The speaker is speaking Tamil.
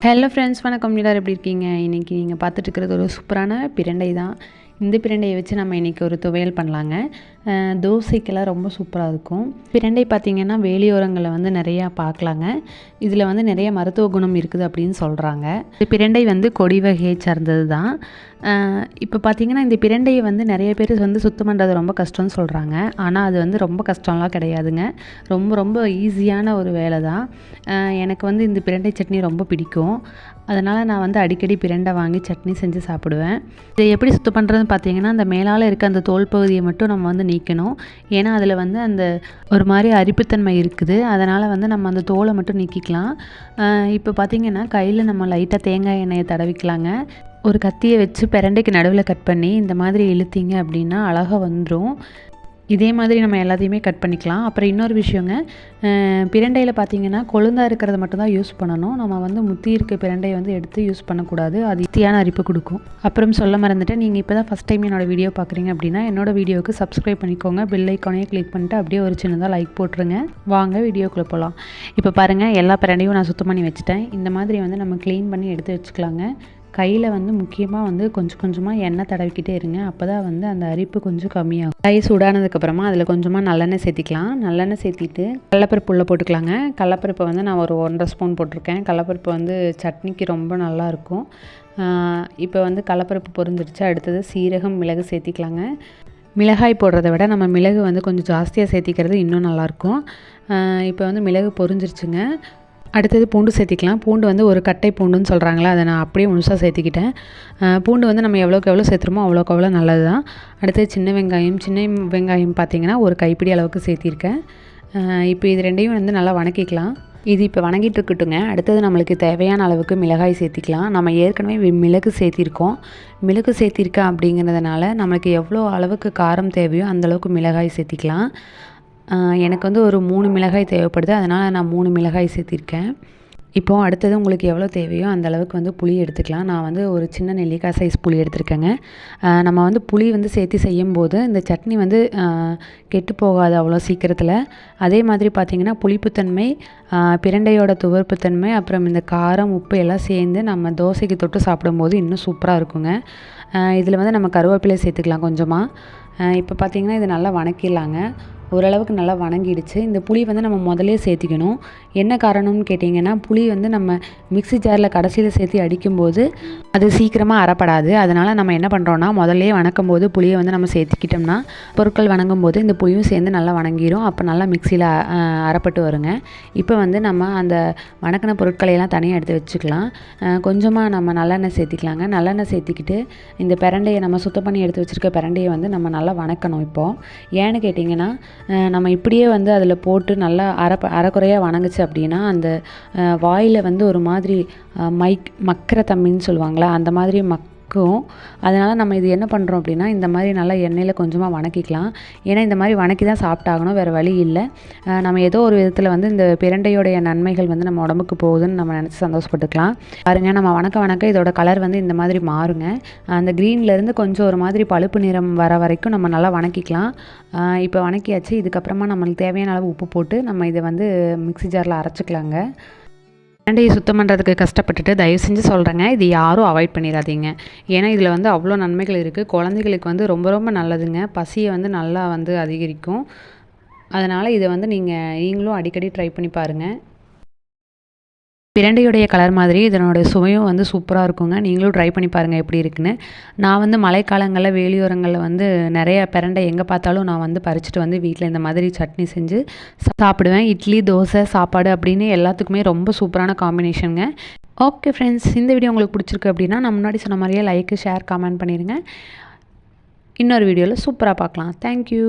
ஹலோ ஃப்ரெண்ட்ஸ், வணக்கம். எல்லாரும் எப்படி இருக்கீங்க? இன்றைக்கி நீங்கள் பார்த்துட்டு இருக்கிறது ஒரு சூப்பரான பிரண்டை தான். இந்த பிரண்டையை வச்சு நம்ம இன்றைக்கி ஒரு துவையல் பண்ணலாங்க. தோசைக்கெல்லாம் ரொம்ப சூப்பராக இருக்கும். பிரண்டை பார்த்திங்கன்னா வேலியோரங்களில் வந்து நிறையா பார்க்கலாங்க. இதில் வந்து நிறைய மருத்துவ குணம் இருக்குது அப்படின்னு சொல்கிறாங்க. இந்த பிரண்டை வந்து கொடி வகையை சார்ந்தது தான். இப்போ பார்த்திங்கன்னா இந்த பிரண்டையை வந்து நிறைய பேர் வந்து சுத்தம் பண்ணுறது ரொம்ப கஷ்டம்னு சொல்கிறாங்க. ஆனால் அது வந்து ரொம்ப கஷ்டம்லாம் கிடையாதுங்க. ரொம்ப ரொம்ப ஈஸியான ஒரு வேலை தான். எனக்கு வந்து இந்த பிரண்டை சட்னி ரொம்ப பிடிக்கும். அதனால் நான் வந்து அடிக்கடி பிரண்டை வாங்கி சட்னி செஞ்சு சாப்பிடுவேன். இதை எப்படி சுத்தம் பண்ணுறதுன்னு பார்த்தீங்கன்னா, அந்த மேலால் இருக்க அந்த தோல் பகுதியை மட்டும் நம்ம வந்து நீக்கணும். ஏன்னா அதில் வந்து அந்த ஒரு மாதிரி அரிப்புத்தன்மை இருக்குது. அதனால் வந்து நம்ம அந்த தோலை மட்டும் நீக்கிக்கலாம். இப்போ பார்த்திங்கன்னா கையில் நம்ம லைட்டாக தேங்காய் எண்ணெயை தடவிக்கலாங்க. ஒரு கத்தியை வச்சு பிரண்டைக்கு நடுவில் கட் பண்ணி இந்த மாதிரி இழுத்தீங்க அப்படின்னா அழகாக வந்துடும். இதே மாதிரி நம்ம எல்லாத்தையுமே கட் பண்ணிக்கலாம். அப்புறம் இன்னொரு விஷயங்க, பிரண்டையில் பார்த்திங்கன்னா கொழுந்தாக இருக்கிறத மட்டும்தான் யூஸ் பண்ணணும். நம்ம வந்து முத்தி இருக்க பிரண்டையை வந்து எடுத்து யூஸ் பண்ணக்கூடாது. அது ஈஸியான அரிப்பு கொடுக்கும். அப்புறம் சொல்ல மறந்துட்டேன், நீங்கள் இப்போ தான் ஃபஸ்ட் டைம் என்னோடய வீடியோ பார்க்குறீங்க அப்படின்னா என்னோடய வீடியோவுக்கு சப்ஸ்கிரைப் பண்ணிக்கோங்க. பெல் ஐக்கானையும் கிளிக் பண்ணிட்டு அப்படியே ஒரு சின்னதாக லைக் போட்டுருங்க. வாங்க வீடியோக்குள்ளே போகலாம். இப்போ பாருங்கள், எல்லா பிரண்டையும் நான் சுத்தம் பண்ணி வச்சுட்டேன். இந்த மாதிரி வந்து நம்ம க்ளீன் பண்ணி எடுத்து வச்சுக்கலாங்க. கையில் வந்து முக்கியமாக வந்து கொஞ்சம் கொஞ்சமாக எண்ணெய் தடவிக்கிட்டே இருங்க. அப்போ தான் வந்து அந்த அரிப்பு கொஞ்சம் கம்மியாகும். கை சூடானதுக்கப்புறமா அதில் கொஞ்சமாக நல்லெண்ணெய் சேர்த்திக்கலாம். நல்லெண்ணெய் சேர்த்திட்டு கடலப்பருப்பு உள்ளே போட்டுக்கலாங்க. கடலப்பருப்பை வந்து நான் ஒரு 1.5 ஸ்பூன் போட்டிருக்கேன். கடலப்பருப்பு வந்து சட்னிக்கு ரொம்ப நல்லாயிருக்கும். இப்போ வந்து கடலப்பருப்பு பொரிஞ்சிருச்சு. அடுத்தது சீரகம், மிளகு சேர்த்திக்கலாங்க. மிளகாய் போடுறத விட நம்ம மிளகு வந்து கொஞ்சம் ஜாஸ்தியாக சேர்த்திக்கிறது இன்னும் நல்லாயிருக்கும். இப்போ வந்து மிளகு பொரிஞ்சிருச்சுங்க. அடுத்தது பூண்டு சேர்த்திக்கலாம். பூண்டு வந்து ஒரு கட்டை பூண்டுன்னு சொல்கிறாங்களா, அதை நான் அப்படியே முழுசாக சேர்த்திக்கிட்டேன். பூண்டு வந்து நம்ம எவ்வளோக்கு எவ்வளோ சேர்த்துறோமோ அவ்வளோக்கு அவ்வளோ நல்லது தான். அடுத்தது சின்ன வெங்காயம் பார்த்திங்கன்னா ஒரு கைப்பிடி அளவுக்கு சேர்த்திருக்கேன். இப்போ இது ரெண்டையும் வந்து நல்லா வணக்கிக்கலாம். இது இப்போ வணங்கிட்டு இருக்கட்டுங்க. அடுத்தது நம்மளுக்கு தேவையான அளவுக்கு மிளகாய் சேர்த்திக்கலாம். நம்ம ஏற்கனவே மிளகு சேர்த்திருக்கோம். மிளகு சேர்த்திருக்கேன் அப்படிங்கிறதுனால நம்மளுக்கு எவ்வளோ அளவுக்கு காரம் தேவையோ அந்தளவுக்கு மிளகாய் சேர்த்திக்கலாம். எனக்கு வந்து ஒரு 3 மிளகாய் தேவைப்படுது. அதனால் நான் 3 மிளகாய் சேர்த்திருக்கேன். இப்போது அடுத்தது உங்களுக்கு எவ்வளோ தேவையோ அந்த அளவுக்கு வந்து புளி எடுத்துக்கலாம். நான் வந்து ஒரு சின்ன நெல்லிக்காய் சைஸ் புளி எடுத்துருக்கேங்க. நம்ம வந்து புளி வந்து சேர்த்து செய்யும்போது இந்த சட்னி வந்து கெட்டு போகாது அவ்வளோ சீக்கிரத்தில். அதே மாதிரி பார்த்திங்கன்னா புளிப்புத்தன்மை, பிரண்டையோட துவர்ப்புத்தன்மை, அப்புறம் இந்த காரம், உப்பு எல்லாம் சேர்ந்து நம்ம தோசைக்கு தொட்டு சாப்பிடும்போது இன்னும் சூப்பராக இருக்குங்க. இதில் வந்து நம்ம கருவேப்பிலை சேர்த்துக்கலாம் கொஞ்சமாக. இப்போ பார்த்திங்கன்னா இது நல்லா வணக்கிடலாங்க. ஓரளவுக்கு நல்லா வணங்கிடுச்சு. இந்த புளி வந்து நம்ம முதலே சேர்த்திக்கணும். என்ன காரணம்னு கேட்டிங்கன்னா, புளி வந்து நம்ம மிக்ஸி ஜாரில் கடைசியில் சேர்த்து அடிக்கும்போது அது சீக்கிரமாக அரைப்படாது. அதனால் நம்ம என்ன பண்ணுறோன்னா, முதல்லே வணக்கும் போது புளியை வந்து நம்ம சேர்த்துக்கிட்டோம்னா பொருட்கள் வணங்கும் போது இந்த புளியும் சேர்ந்து நல்லா வணங்கிடும். அப்போ நல்லா மிக்சியில் அரைப்பட்டு வருங்க. இப்போ வந்து நம்ம அந்த வணக்கின பொருட்களையெல்லாம் தனியாக எடுத்து வச்சுக்கலாம். கொஞ்சமாக நம்ம நல்லெண்ணெய் சேர்த்திக்கலாங்க. நல்லெண்ணெய் சேர்த்திக்கிட்டு இந்த பிரண்டையை நம்ம சுத்தம் பண்ணி எடுத்து வச்சுருக்க பிரண்டையை வந்து நம்ம நல்லா வணக்கணும். இப்போது ஏன்னு கேட்டிங்கன்னா, நம்ம இப்படியே வந்து அதில் போட்டு நல்லா அரைக்குறையாக வணங்குச்சு அப்படின்னா அந்த வாயில் வந்து ஒரு மாதிரி மக்கிற தன்மைன்னு சொல்லுவாங்களா, அந்த மாதிரி அதனால் நம்ம இது என்ன பண்ணுறோம் அப்படின்னா, இந்த மாதிரி நல்லா எண்ணெயில் கொஞ்சமாக வணக்கிக்கலாம். ஏன்னா இந்த மாதிரி வணக்கி தான் சாப்பிட்டாகணும், வேறு வழி இல்லை. நம்ம ஏதோ ஒரு விதத்தில் வந்து இந்த பிரண்டையோடைய நன்மைகள் வந்து நம்ம உடம்புக்கு போகுதுன்னு நம்ம நினச்சி சந்தோஷப்பட்டுக்கலாம். பாருங்கள், நம்ம வணக்க இதோட கலர் வந்து இந்த மாதிரி மாறுங்க. அந்த க்ரீன்லேருந்து கொஞ்சம் ஒரு மாதிரி பழுப்பு நிறம் வர வரைக்கும் நம்ம நல்லா வணக்கிக்கலாம். இப்போ வணக்கியாச்சு. இதுக்கப்புறமா நம்மளுக்கு தேவையான அளவு உப்பு போட்டு நம்ம இதை வந்து மிக்ஸி ஜாரில் அரைச்சிக்கலாங்க. பிரண்டையை சுத்தம் பண்ணுறதுக்கு கஷ்டப்பட்டுட்டு தயவு செஞ்சு சொல்கிறேங்க, இது யாரும் அவாய்ட் பண்ணிடாதீங்க. ஏன்னா இதில் வந்து அவ்வளோ நன்மைகள் இருக்குது. குழந்தைகளுக்கு வந்து ரொம்ப ரொம்ப நல்லதுங்க. பசியை வந்து நல்லா வந்து அதிகரிக்கும். அதனால் இதை வந்து நீங்களும் அடிக்கடி ட்ரை பண்ணி பாருங்கள். பிரண்டையுடைய கலர் மாதிரி இதனோட சுவையும் வந்து சூப்பராக இருக்குங்க. நீங்களும் ட்ரை பண்ணி பாருங்கள் எப்படி இருக்குன்னு. நான் வந்து மழைக்காலங்களில் வேலியோரங்களில் வந்து நிறைய பிரண்டை எங்கே பார்த்தாலும் நான் வந்து பறிச்சுட்டு வந்து வீட்டில் இந்த மாதிரி சட்னி செஞ்சு சாப்பிடுவேன். இட்லி, தோசை, சாப்பாடு அப்படின்னு எல்லாத்துக்குமே ரொம்ப சூப்பரான காம்பினேஷனுங்க. ஓகே ஃப்ரெண்ட்ஸ், இந்த வீடியோ உங்களுக்கு பிடிச்சிருக்கு அப்படின்னா நான் முன்னாடி சொன்ன மாதிரியே லைக்கு, ஷேர், கமெண்ட் பண்ணிடுங்க. இன்னொரு வீடியோவில் சூப்பராக பார்க்கலாம். தேங்க்யூ.